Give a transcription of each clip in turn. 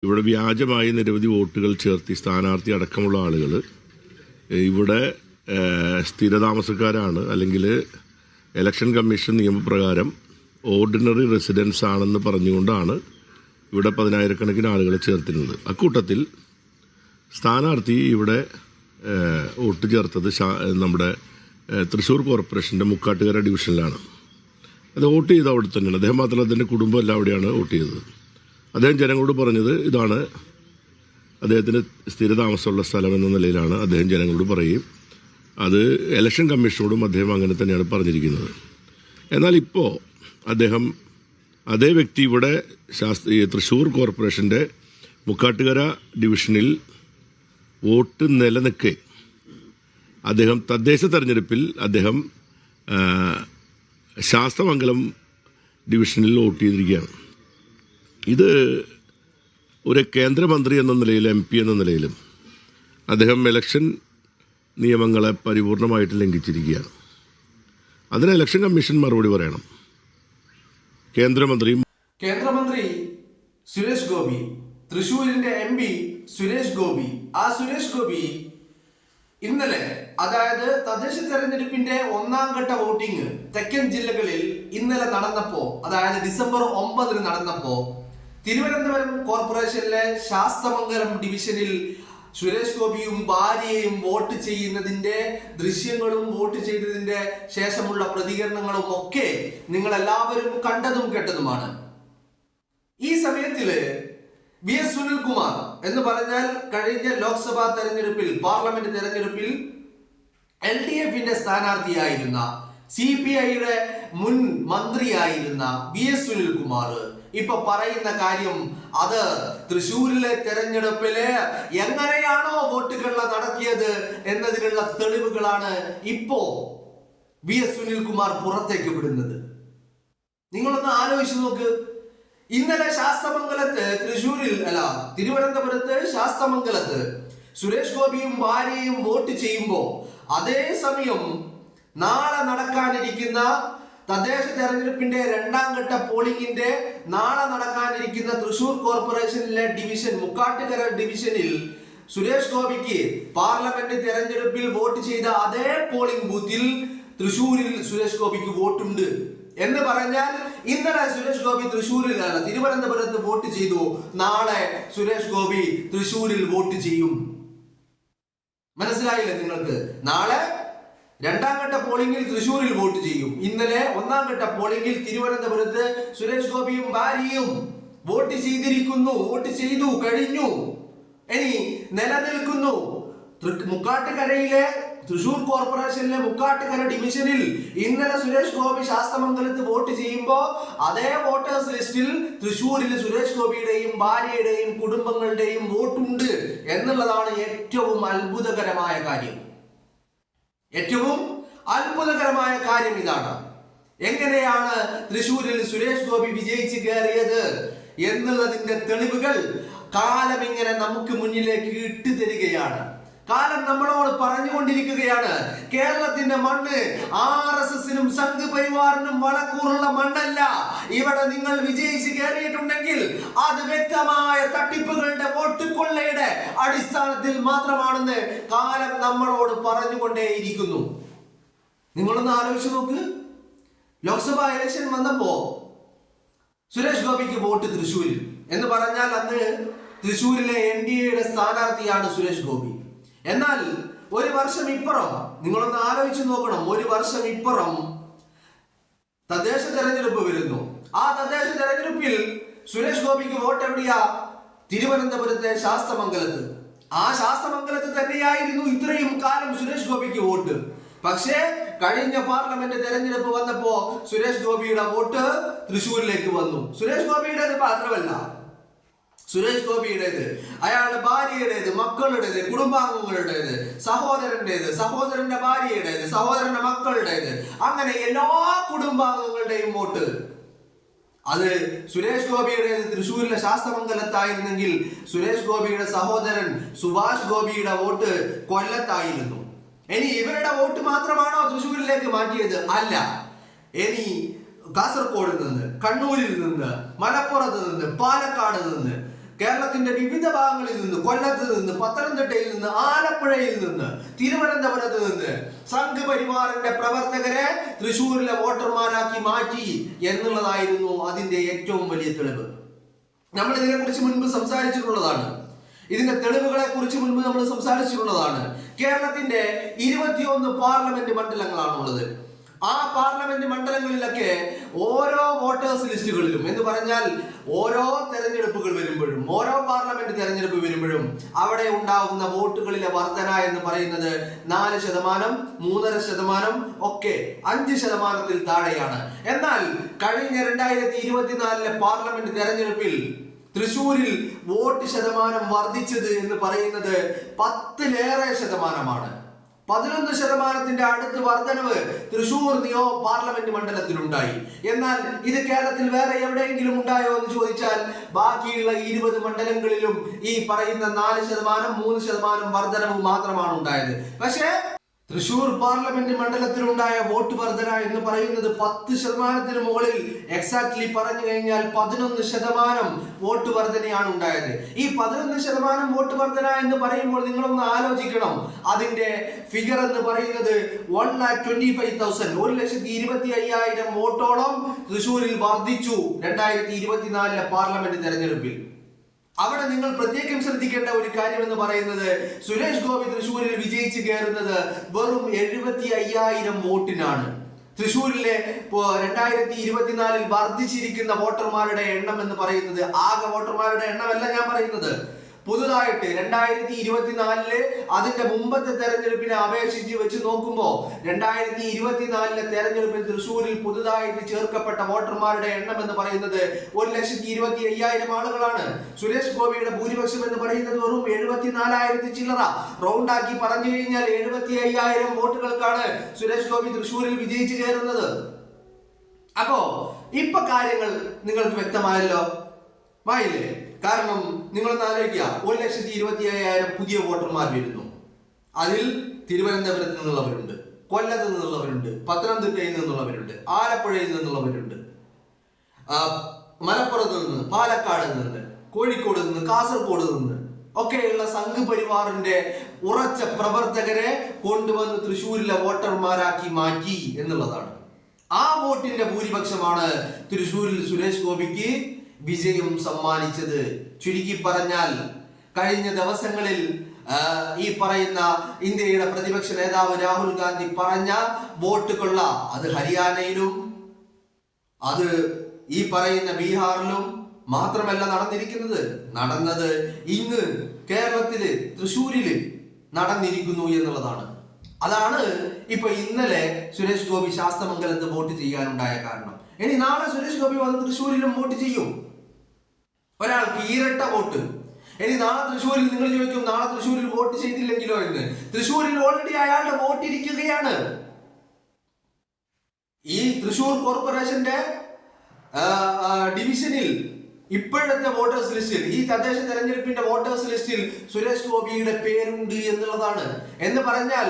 ഇവിടെ വ്യാജമായി നിരവധി വോട്ടുകൾ ചേർത്തി സ്ഥാനാർത്ഥി അടക്കമുള്ള ആളുകൾ ഇവിടെ സ്ഥിരതാമസക്കാരാണ്, അല്ലെങ്കിൽ ഇലക്ഷൻ കമ്മീഷൻ നിയമപ്രകാരം ഓർഡിനറി റെസിഡൻസ് ആണെന്ന് പറഞ്ഞുകൊണ്ടാണ് ഇവിടെ 10,000-കണക്കിന് ആളുകളെ ചേർത്തിരുന്നത്. അക്കൂട്ടത്തിൽ സ്ഥാനാർത്ഥി ഇവിടെ വോട്ട് ചേർത്തത് നമ്മുടെ തൃശ്ശൂർ കോർപ്പറേഷൻ്റെ മുക്കാട്ടുകര ഡിവിഷനിലാണ്. അത് വോട്ട് ചെയ്ത് അവിടെ തന്നെയാണ്. അദ്ദേഹം മാത്രമല്ല, അദ്ദേഹത്തിൻ്റെ കുടുംബം എല്ലാം അവിടെയാണ് വോട്ട് ചെയ്തത്. അദ്ദേഹം ജനങ്ങളോട് പറഞ്ഞത് ഇതാണ് അദ്ദേഹത്തിന് സ്ഥിരതാമസമുള്ള സ്ഥലം എന്ന നിലയിലാണ് അദ്ദേഹം ജനങ്ങളോട് പറയുകയും അത് ഇലക്ഷൻ കമ്മീഷനോടും അദ്ദേഹം അങ്ങനെ തന്നെയാണ് പറഞ്ഞിരിക്കുന്നത്. എന്നാൽ ഇപ്പോൾ അതേ വ്യക്തി ഇവിടെ തൃശ്ശൂർ കോർപ്പറേഷൻ്റെ മുക്കാട്ടുകര ഡിവിഷനിൽ വോട്ട് നിലനിൽക്കെ അദ്ദേഹം തദ്ദേശ തെരഞ്ഞെടുപ്പിൽ ശാസ്തമംഗലം ഡിവിഷനിൽ വോട്ട് ചെയ്തിരിക്കുകയാണ്. ഇത് ഒരു കേന്ദ്രമന്ത്രി എന്ന നിലയിൽ, MP എന്ന നിലയിലും അദ്ദേഹം ഇലക്ഷൻ നിയമങ്ങളെ പരിപൂർണമായിട്ട് ലംഘിച്ചിരിക്കുകയാണ്. അതിന് ഇലക്ഷൻ കമ്മീഷൻ മറുപടി പറയണം. കേന്ദ്രമന്ത്രി സുരേഷ് ഗോപി, തൃശ്ശൂരിന്റെ MP സുരേഷ് ഗോപി, ആ സുരേഷ് ഗോപി ഇന്നലെ, അതായത് തദ്ദേശ തെരഞ്ഞെടുപ്പിന്റെ 1ാം ഘട്ട വോട്ടിംഗ് തെക്കൻ ജില്ലകളിൽ ഇന്നലെ നടന്നപ്പോ, അതായത് ഡിസംബർ 9 നടന്നപ്പോ, തിരുവനന്തപുരം കോർപ്പറേഷനിലെ ശാസ്തമംഗലം ഡിവിഷനിൽ സുരേഷ് ഗോപിയും ഭാര്യയും വോട്ട് ചെയ്യുന്നതിന്റെ ദൃശ്യങ്ങളും വോട്ട് ചെയ്തതിന്റെ ശേഷമുള്ള പ്രതികരണങ്ങളും ഒക്കെ നിങ്ങൾ എല്ലാവരും കണ്ടതും കേട്ടതുമാണ്. ഈ സമയത്തില് VS സുനിൽകുമാർ എന്ന് പറഞ്ഞാൽ കഴിഞ്ഞ ലോക്സഭാ തെരഞ്ഞെടുപ്പിൽ, പാർലമെന്റ് തെരഞ്ഞെടുപ്പിൽ LDF-ന്റെ സ്ഥാനാർത്ഥിയായിരുന്ന, CPI-യുടെ മുൻ മന്ത്രിയായിരുന്ന VS സുനിൽകുമാർ ഇപ്പൊ പറയുന്ന കാര്യം, അത് തൃശ്ശൂരിലെ തെരഞ്ഞെടുപ്പില് എങ്ങനെയാണോ വോട്ടുകൾ നടത്തിയത് എന്നതിനുള്ള തെളിവുകളാണ് ഇപ്പോ VS സുനിൽകുമാർ പുറത്തേക്ക് വിടുന്നത്. നിങ്ങളൊന്ന് ആലോചിച്ച് നോക്ക്. ഇന്നലെ തിരുവനന്തപുരത്ത് ശാസ്തമംഗലത്ത് സുരേഷ് ഗോപിയും ഭാര്യയും വോട്ട് ചെയ്യുമ്പോ, അതേസമയം നാളെ നടക്കാനിരിക്കുന്ന തദ്ദേശ തെരഞ്ഞെടുപ്പിന്റെ 2ാം ഘട്ട പോളിംഗിന്റെ നാളെ നടക്കാനിരിക്കുന്ന തൃശ്ശൂർ കോർപ്പറേഷനിലെ ഡിവിഷൻ, മുക്കാട്ടുകര ഡിവിഷനിൽ സുരേഷ് ഗോപിക്ക് പാർലമെന്റ് തെരഞ്ഞെടുപ്പിൽ വോട്ട് ചെയ്ത അതേ പോളിംഗ് ബൂത്തിൽ തൃശ്ശൂരിൽ സുരേഷ് ഗോപിക്ക് വോട്ടുണ്ട് എന്ന് പറഞ്ഞാൽ, ഇന്നലെ സുരേഷ് ഗോപി തിരുവനന്തപുരത്ത് വോട്ട് ചെയ്തു, നാളെ സുരേഷ് ഗോപി തൃശ്ശൂരിൽ വോട്ട് ചെയ്യും. മനസ്സിലായില്ലേ നിങ്ങൾക്ക്? നാളെ 2ാം ഘട്ട പോളിംഗിൽ തൃശ്ശൂരിൽ വോട്ട് ചെയ്യും. ഇന്നലെ 1ാം ഘട്ട പോളിംഗിൽ തിരുവനന്തപുരത്ത് സുരേഷ് ഗോപിയും ഭാര്യയും വോട്ട് ചെയ്തു കഴിഞ്ഞു. ഇനി നിലനിൽക്കുന്നു. തൃശ്ശൂർ കോർപ്പറേഷനിലെ മുക്കാട്ടുകര ഡിവിഷനിൽ ഇന്നലെ സുരേഷ് ഗോപി ശാസ്തമംഗലത്ത് വോട്ട് ചെയ്യുമ്പോൾ അതേ വോട്ടേഴ്സ് ലിസ്റ്റിൽ തൃശ്ശൂരിൽ സുരേഷ് ഗോപിയുടെയും ഭാര്യയുടെയും കുടുംബങ്ങളുടെയും വോട്ടുണ്ട് എന്നുള്ളതാണ് ഏറ്റവും അത്ഭുതകരമായ കാര്യം. ഇതാണ്. എങ്ങനെയാണ് തൃശ്ശൂരിൽ സുരേഷ് ഗോപി വിജയിച്ച് കയറിയത് എന്നുള്ളതിന്റെ തെളിവുകൾ കാലം ഇങ്ങനെ നമുക്ക് മുന്നിലേക്ക് ഇട്ടുതരികയാണ്. കാലം നമ്മളോട് പറഞ്ഞുകൊണ്ടിരിക്കുകയാണ്, കേരളത്തിന്റെ മണ്ണ് RSS-നും സംഘ് പരിവാറിനും വളക്കൂറുള്ള മണ്ണല്ല. ഇവിടെ നിങ്ങൾ വിജയിച്ച് കയറിയിട്ടുണ്ടെങ്കിൽ അത് വ്യക്തമായ തട്ടിപ്പുകളുടെ, വോട്ട് കൊള്ളയുടെ അടിസ്ഥാനത്തിൽ മാത്രമാണെന്ന് കാലം നമ്മളോട് പറഞ്ഞുകൊണ്ടേയിരിക്കുന്നു. നിങ്ങളൊന്ന് ആലോചിച്ച് നോക്ക്. ലോക്സഭാ ഇലക്ഷൻ വന്നപ്പോ സുരേഷ് ഗോപിക്ക് വോട്ട് തൃശ്ശൂരിൽ എന്ന് പറഞ്ഞാൽ അന്ന് തൃശ്ശൂരിലെ NDA-യുടെ സ്ഥാനാർത്ഥിയാണ് സുരേഷ് ഗോപി. എന്നാൽ ഒരു വർഷം ഇപ്പുറം, നിങ്ങളൊന്ന് ആലോചിച്ച് നോക്കണം, ഒരു വർഷം ഇപ്പുറം തദ്ദേശ തെരഞ്ഞെടുപ്പ് വരുന്നു. ആ തദ്ദേശ തെരഞ്ഞെടുപ്പിൽ സുരേഷ് ഗോപിക്ക് വോട്ട് എവിടെയാ? തിരുവനന്തപുരത്തെ ശാസ്തമംഗലത്ത്. ആ ശാസ്തമംഗലത്ത് തന്നെയായിരുന്നു ഇത്രയും കാലം സുരേഷ് ഗോപിക്ക് വോട്ട്. പക്ഷേ കഴിഞ്ഞ പാർലമെന്റ് തെരഞ്ഞെടുപ്പ് വന്നപ്പോ സുരേഷ് ഗോപിയുടെ വോട്ട് തൃശ്ശൂരിലേക്ക് വന്നു. സുരേഷ് ഗോപിയുടേത് മാത്രമല്ല, സുരേഷ് ഗോപിയുടേത്, അയാളുടെ ഭാര്യയുടേത്, മക്കളുടേത്, കുടുംബാംഗങ്ങളുടേത്, സഹോദരന്റേത്, സഹോദരന്റെ ഭാര്യയുടേത്, സഹോദരന്റെ മക്കളുടേത്, അങ്ങനെ എല്ലാ കുടുംബാംഗങ്ങളുടെയും വോട്ട്. അത് സുരേഷ് ഗോപിയുടേത് തൃശ്ശൂരിലെ ശാസ്തമംഗലത്തായിരുന്നെങ്കിൽ സുരേഷ് ഗോപിയുടെ സഹോദരൻ സുഭാഷ് ഗോപിയുടെ വോട്ട് കൊല്ലത്തായിരുന്നു. ഇനി ഇവരുടെ വോട്ട് മാത്രമാണോ തൃശ്ശൂരിലേക്ക് മാറ്റിയത്? അല്ല. ഇനി കാസർഗോഡ് നിന്ന്, കണ്ണൂരിൽ നിന്ന്, മലപ്പുറത്ത് നിന്ന്, പാലക്കാട് നിന്ന്, കേരളത്തിന്റെ വിവിധ ഭാഗങ്ങളിൽ നിന്ന്, കൊല്ലത്ത് നിന്ന്, പത്തനംതിട്ടയിൽ നിന്ന്, ആലപ്പുഴയിൽ നിന്ന്, തിരുവനന്തപുരത്ത് നിന്ന് സംഘപരിവാറിന്റെ പ്രവർത്തകരെ തൃശ്ശൂരിലെ വോട്ടർമാരാക്കി മാറ്റി എന്നുള്ളതായിരുന്നു അതിന്റെ ഏറ്റവും വലിയ തെളിവ്. നമ്മൾ ഇതിനെക്കുറിച്ച് മുൻപ് സംസാരിച്ചിട്ടുള്ളതാണ്. ഇതിന്റെ തെളിവുകളെ കുറിച്ച് മുൻപ് നമ്മൾ സംസാരിച്ചിട്ടുള്ളതാണ്. കേരളത്തിന്റെ 21 പാർലമെന്റ് മണ്ഡലങ്ങളാണുള്ളത്. ആ പാർലമെന്റ് മണ്ഡലങ്ങളിലൊക്കെ ഓരോ വോട്ടേഴ്സ് ലിസ്റ്റുകളിലും എന്ന് പറഞ്ഞാൽ ഓരോ തെരഞ്ഞെടുപ്പുകൾ വരുമ്പോഴും, ഓരോ പാർലമെന്റ് തെരഞ്ഞെടുപ്പ് വരുമ്പോഴും അവിടെ ഉണ്ടാകുന്ന വോട്ടുകളിലെ വർധന എന്ന് പറയുന്നത് 4%, 3.5% ഒക്കെ 5% താഴെയാണ്. എന്നാൽ കഴിഞ്ഞ 2024 പാർലമെന്റ് തെരഞ്ഞെടുപ്പിൽ തൃശ്ശൂരിൽ വോട്ട് ശതമാനം വർദ്ധിച്ചത് എന്ന് പറയുന്നത് 10% 11% അടുത്ത് വർധനവ് തൃശ്ശൂർ പാർലമെന്റ് മണ്ഡലത്തിലുണ്ടായി. എന്നാൽ ഇത് കേരളത്തിൽ വേറെ എവിടെയെങ്കിലും ഉണ്ടായോ എന്ന് ചോദിച്ചാൽ ബാക്കിയുള്ള 20 മണ്ഡലങ്ങളിലും ഈ പറയുന്ന 4%, 3% വർധനവ് മാത്രമാണ് ഉണ്ടായത്. പക്ഷേ തൃശ്ശൂർ പാർലമെന്റ് മണ്ഡലത്തിലുണ്ടായ വോട്ട് വർധന എന്ന് പറയുന്നത് 10% മുകളിൽ, എക്സാക്ട്ലി പറഞ്ഞു കഴിഞ്ഞാൽ 11% വോട്ട് വർധനയാണ് ഉണ്ടായത്. ഈ 11% വോട്ട് വർധന എന്ന് പറയുമ്പോൾ നിങ്ങളൊന്ന് ആലോചിക്കണം. അതിന്റെ ഫിഗർ എന്ന് പറയുന്നത് 1,25,000, 1,25,000 വോട്ടോളം തൃശ്ശൂരിൽ വർദ്ധിച്ചു 2024 പാർലമെന്റ് തെരഞ്ഞെടുപ്പിൽ. അവിടെ നിങ്ങൾ പ്രത്യേകം ശ്രദ്ധിക്കേണ്ട ഒരു കാര്യം എന്ന് പറയുന്നത് സുരേഷ് ഗോപി തൃശ്ശൂരിൽ വിജയിച്ച് കയറുന്നത് വെറും 75,000 വോട്ടിനാണ്. തൃശ്ശൂരിലെ 2024 വർദ്ധിച്ചിരിക്കുന്ന വോട്ടർമാരുടെ എണ്ണം എന്ന് പറയുന്നത് ആകെ വോട്ടർമാരുടെ എണ്ണമല്ല ഞാൻ പറയുന്നത്. പുതുതായിട്ട് 2024 അതിന്റെ മുമ്പത്തെ തെരഞ്ഞെടുപ്പിനെ അപേക്ഷിച്ച് വെച്ച് നോക്കുമ്പോൾ 2024 തെരഞ്ഞെടുപ്പിൽ തൃശ്ശൂരിൽ പുതുതായിട്ട് ചേർക്കപ്പെട്ട വോട്ടർമാരുടെ എണ്ണം എന്ന് പറയുന്നത് 1,25,000 ആളുകളാണ്. സുരേഷ് ഗോപിയുടെ ഭൂരിപക്ഷം എന്ന് പറയുന്നത് വെറും 74,000 ചില്ലറ. റൗണ്ടാക്കി പറഞ്ഞു കഴിഞ്ഞാൽ 75,000 വോട്ടുകൾക്കാണ് സുരേഷ് ഗോപി തൃശ്ശൂരിൽ വിജയിച്ചു കയറുന്നത്. അപ്പോ ഇപ്പൊ കാര്യങ്ങൾ നിങ്ങൾക്ക് വ്യക്തമായല്ലോ, ആയില്ലേ? കാരണം നിങ്ങളൊന്ന് ആലോചിക്കുക, 1,25,000 പുതിയ വോട്ടർമാർ വരുന്നു. അതിൽ തിരുവനന്തപുരത്ത് നിന്നുള്ളവരുണ്ട്, കൊല്ലത്ത് നിന്നുള്ളവരുണ്ട്, പത്തനംതിട്ടയിൽ നിന്നുള്ളവരുണ്ട്, ആലപ്പുഴയിൽ നിന്നുള്ളവരുണ്ട്, മലപ്പുറത്ത് നിന്ന്, പാലക്കാട് നിന്ന്, കോഴിക്കോട് നിന്ന്, കാസർഗോഡ് നിന്ന് ഒക്കെയുള്ള സംഘപരിവാറിന്റെ ഉറച്ച പ്രവർത്തകരെ കൊണ്ടുവന്ന് തൃശ്ശൂരിലെ വോട്ടർമാരാക്കി മാറ്റി എന്നുള്ളതാണ്. ആ വോട്ടിന്റെ ഭൂരിപക്ഷമാണ് തൃശ്ശൂരിൽ സുരേഷ് ഗോപിക്ക് വിജയം സമ്മാനിച്ചത്. ചുരുക്കി പറഞ്ഞാൽ കഴിഞ്ഞ ദിവസങ്ങളിൽ ഈ പറയുന്ന ഇന്ത്യയുടെ പ്രതിപക്ഷ നേതാവ് രാഹുൽ ഗാന്ധി പറഞ്ഞ വോട്ട് കൊള്ള, അത് ഹരിയാനയിലും അത് ഈ പറയുന്ന ബീഹാറിലും മാത്രമല്ല നടന്നത് ഇങ്ങ് കേരളത്തില് തൃശ്ശൂരില് നടന്നിരിക്കുന്നു എന്നുള്ളതാണ്. അതാണ് ഇപ്പൊ ഇന്നലെ സുരേഷ് ഗോപി ശാസ്തമംഗലത്ത് വോട്ട് ചെയ്യാനുണ്ടായ കാരണം. ഇനി നാളെ സുരേഷ് ഗോപി വന്ന് തൃശ്ശൂരിലും വോട്ട് ചെയ്യും, ഒരാൾക്ക് ഇരട്ട വോട്ട്. ഇനി നാളെ തൃശ്ശൂരിൽ നിങ്ങൾ ചോദിക്കും, നാളെ തൃശ്ശൂരിൽ വോട്ട് ചെയ്തില്ലെങ്കിലോ എന്ന്. തൃശ്ശൂരിൽ ഓൾറെഡി അയാളുടെ വോട്ട് ഇരിക്കുകയാണ്. ഈ തൃശ്ശൂർ കോർപ്പറേഷന്റെ ഡിവിഷനിൽ ഇപ്പോഴത്തെ വോട്ടേഴ്സ് ലിസ്റ്റിൽ, ഈ തദ്ദേശ തെരഞ്ഞെടുപ്പിന്റെ വോട്ടേഴ്സ് ലിസ്റ്റിൽ സുരേഷ് ഗോപിയുടെ പേരുണ്ട് എന്നുള്ളതാണ്. എന്ന് പറഞ്ഞാൽ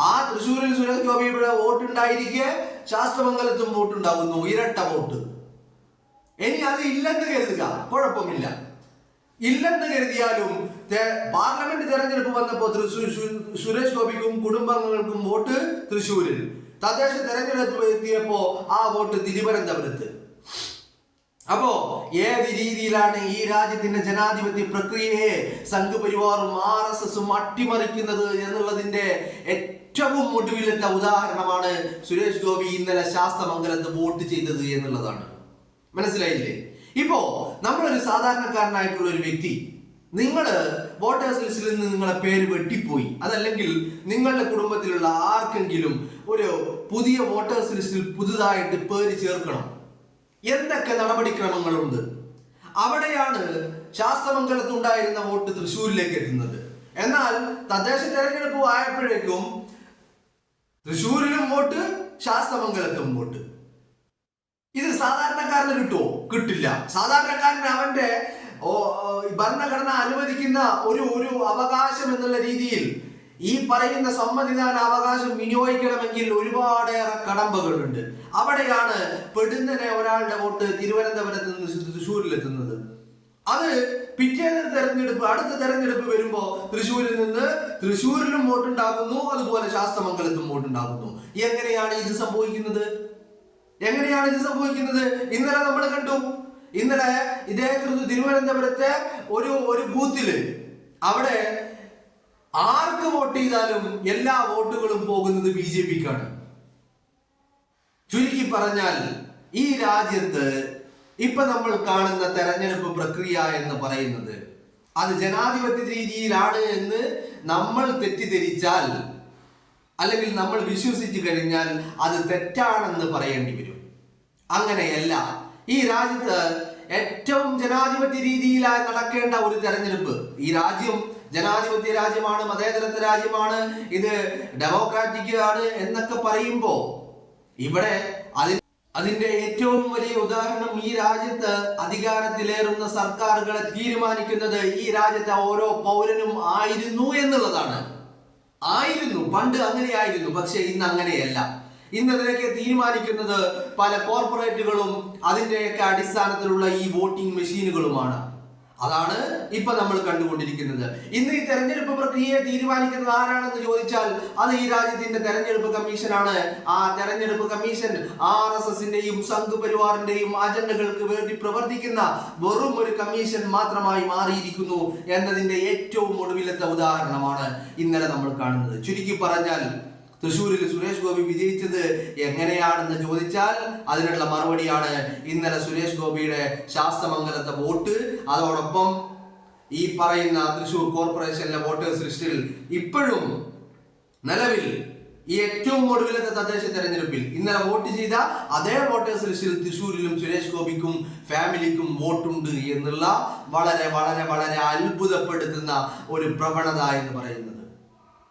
ആ തൃശ്ശൂരിൽ സുരേഷ് ഗോപിയുടെ വോട്ട് ഉണ്ടായിരിക്കെ ശാസ്തമംഗലത്തും വോട്ടുണ്ടാകുന്നു, ഇരട്ട വോട്ട്. ഇനി അത് ഇല്ലെന്ന് കരുതുക, കുഴപ്പമില്ല. ഇല്ലെന്ന് കരുതിയാലും പാർലമെന്റ് തെരഞ്ഞെടുപ്പ് വന്നപ്പോൾ സുരേഷ് ഗോപിക്കും കുടുംബാംഗങ്ങൾക്കും വോട്ട് തൃശ്ശൂരിൽ, തദ്ദേശ തെരഞ്ഞെടുപ്പ് എത്തിയപ്പോ ആ വോട്ട് തിരുവനന്തപുരത്ത്. അപ്പോ ഏത് രീതിയിലാണ് ഈ രാജ്യത്തിന്റെ ജനാധിപത്യ പ്രക്രിയയെ സംഘപരിവാറും RSSും അട്ടിമറിക്കുന്നത് എന്നുള്ളതിന്റെ ഏറ്റവും ഒടുവിലത്തെ ഉദാഹരണമാണ് സുരേഷ് ഗോപി ഇന്നലെ ശാസ്തമംഗലത്ത് വോട്ട് ചെയ്തത് എന്നുള്ളതാണ്. മനസ്സിലായില്ലേ? ഇപ്പോ നമ്മളൊരു സാധാരണക്കാരനായിട്ടുള്ള ഒരു വ്യക്തി, നിങ്ങള് വോട്ടേഴ്സ് ലിസ്റ്റിൽ നിന്ന് നിങ്ങളെ പേര് വെട്ടിപ്പോയി, അതല്ലെങ്കിൽ നിങ്ങളുടെ കുടുംബത്തിലുള്ള ആർക്കെങ്കിലും ഒരു പുതിയ വോട്ടേഴ്സ് ലിസ്റ്റിൽ പുതുതായിട്ട് പേര് ചേർക്കണം, എന്തൊക്കെ നടപടിക്രമങ്ങളുണ്ട്? അവിടെയാണ് ശാസ്തമംഗലത്ത് ഉണ്ടായിരുന്ന വോട്ട് തൃശ്ശൂരിലേക്ക് എത്തുന്നത്. എന്നാൽ തദ്ദേശ തെരഞ്ഞെടുപ്പ് ആയപ്പോഴേക്കും തൃശ്ശൂരിലും വോട്ട്, ശാസ്തമംഗലത്തും വോട്ട്. ഇത് സാധാരണക്കാരന് കിട്ടുമോ? കിട്ടില്ല. സാധാരണക്കാരന് അവന്റെ ഭരണഘടന അനുവദിക്കുന്ന ഒരു അവകാശം എന്നുള്ള രീതിയിൽ ഈ പറയുന്ന സമ്മതിദാന അവകാശം വിനിയോഗിക്കണമെങ്കിൽ ഒരുപാടേറെ കടമ്പകളുണ്ട്. അവിടെയാണ് പെടുന്നനെ ഒരാളുടെ വോട്ട് തിരുവനന്തപുരത്ത് നിന്ന് തൃശ്ശൂരിലെത്തുന്നത്. അത് പിറ്റേന്ന് തെരഞ്ഞെടുപ്പ്, അടുത്ത തെരഞ്ഞെടുപ്പ് വരുമ്പോ തൃശ്ശൂരിൽ നിന്ന് തൃശ്ശൂരിലും വോട്ടുണ്ടാകുന്നു, അതുപോലെ ശാസ്തമംഗലത്തും വോട്ടുണ്ടാകുന്നു. എങ്ങനെയാണ് ഇത് സംഭവിക്കുന്നത്? ഇന്നലെ നമ്മൾ കണ്ടു. ഇന്നലെ ഇതേ തിരുവനന്തപുരത്തെ ഒരു ബൂത്തില് അവിടെ ആർക്ക് വോട്ട് ചെയ്താലും എല്ലാ വോട്ടുകളും പോകുന്നത് BJPക്കാണ്. ചുരുക്കി പറഞ്ഞാൽ ഈ രാജ്യത്ത് ഇപ്പൊ നമ്മൾ കാണുന്ന തെരഞ്ഞെടുപ്പ് പ്രക്രിയ എന്ന് പറയുന്നത് അത് ജനാധിപത്യ രീതിയിലാണ് എന്ന് നമ്മൾ തെറ്റിദ്ധരിച്ചാൽ, അല്ലെങ്കിൽ നമ്മൾ വിശ്വസിച്ചു കഴിഞ്ഞാൽ അത് തെറ്റാണെന്ന് പറയേണ്ടി വരും. അങ്ങനെയല്ല. ഈ രാജ്യത്ത് ഏറ്റവും ജനാധിപത്യ രീതിയിലായി നടക്കേണ്ട ഒരു തെരഞ്ഞെടുപ്പ്. ഈ രാജ്യം ജനാധിപത്യ രാജ്യമാണ്, മതേതരത്വ രാജ്യമാണ്, ഇത് ഡെമോക്രാറ്റിക് ആണ് എന്നൊക്കെ പറയുമ്പോ ഇവിടെ അതിന്റെ ഏറ്റവും വലിയ ഉദാഹരണം ഈ രാജ്യത്ത് അധികാരത്തിലേറുന്ന സർക്കാരുകളെ തീരുമാനിക്കുന്നത് ഈ രാജ്യത്തെ ഓരോ പൗരനും ആയിരുന്നു എന്നുള്ളതാണ്. പണ്ട് അങ്ങനെയായിരുന്നു. പക്ഷെ ഇന്ന് അങ്ങനെയല്ല. ഇന്ന് അതിനൊക്കെ തീരുമാനിക്കുന്നത് പല കോർപ്പറേറ്റുകളും അതിന്റെയൊക്കെ അടിസ്ഥാനത്തിലുള്ള ഈ വോട്ടിംഗ് മെഷീനുകളുമാണ്. അതാണ് ഇപ്പൊ നമ്മൾ കണ്ടുകൊണ്ടിരിക്കുന്നത്. ഇന്ന് ഈ തെരഞ്ഞെടുപ്പ് പ്രക്രിയയെ തീരുമാനിക്കുന്നത് ആരാണെന്ന് ചോദിച്ചാൽ അത് ഈ രാജ്യത്തിന്റെ തെരഞ്ഞെടുപ്പ് കമ്മീഷനാണ്. ആ തെരഞ്ഞെടുപ്പ് കമ്മീഷൻ RSSന്റെയും സംഘ് പരിവാറിന്റെയും അജണ്ടകൾക്ക് വേണ്ടി പ്രവർത്തിക്കുന്ന വെറും ഒരു കമ്മീഷൻ മാത്രമായി മാറിയിരിക്കുന്നു എന്നതിന്റെ ഏറ്റവും ഒടുവിലത്തെ ഉദാഹരണമാണ് ഇന്നലെ നമ്മൾ കാണുന്നത്. ചുരുക്കി പറഞ്ഞാൽ തൃശ്ശൂരിൽ സുരേഷ് ഗോപി വിജയിച്ചത് എങ്ങനെയാണെന്ന് ചോദിച്ചാൽ അതിനുള്ള മറുപടിയാണ് ഇന്നലെ സുരേഷ് ഗോപിയുടെ ശാസ്തമംഗലത്തെ വോട്ട്. അതോടൊപ്പം ഈ പറയുന്ന തൃശ്ശൂർ കോർപ്പറേഷനിലെ വോട്ടേഴ്സ് ലിസ്റ്റിൽ ഇപ്പോഴും നിലവിൽ ഈ ഏറ്റവും ഒടുവിലത്തെ തദ്ദേശ തെരഞ്ഞെടുപ്പിൽ ഇന്നലെ വോട്ട് ചെയ്ത അതേ വോട്ടേഴ്സ് ലിസ്റ്റിൽ തൃശ്ശൂരിലും സുരേഷ് ഗോപിക്കും ഫാമിലിക്കും വോട്ടുണ്ട് എന്നുള്ള വളരെ വളരെ വളരെ അത്ഭുതപ്പെടുത്തുന്ന ഒരു പ്രവണത എന്ന് പറയുന്നത്.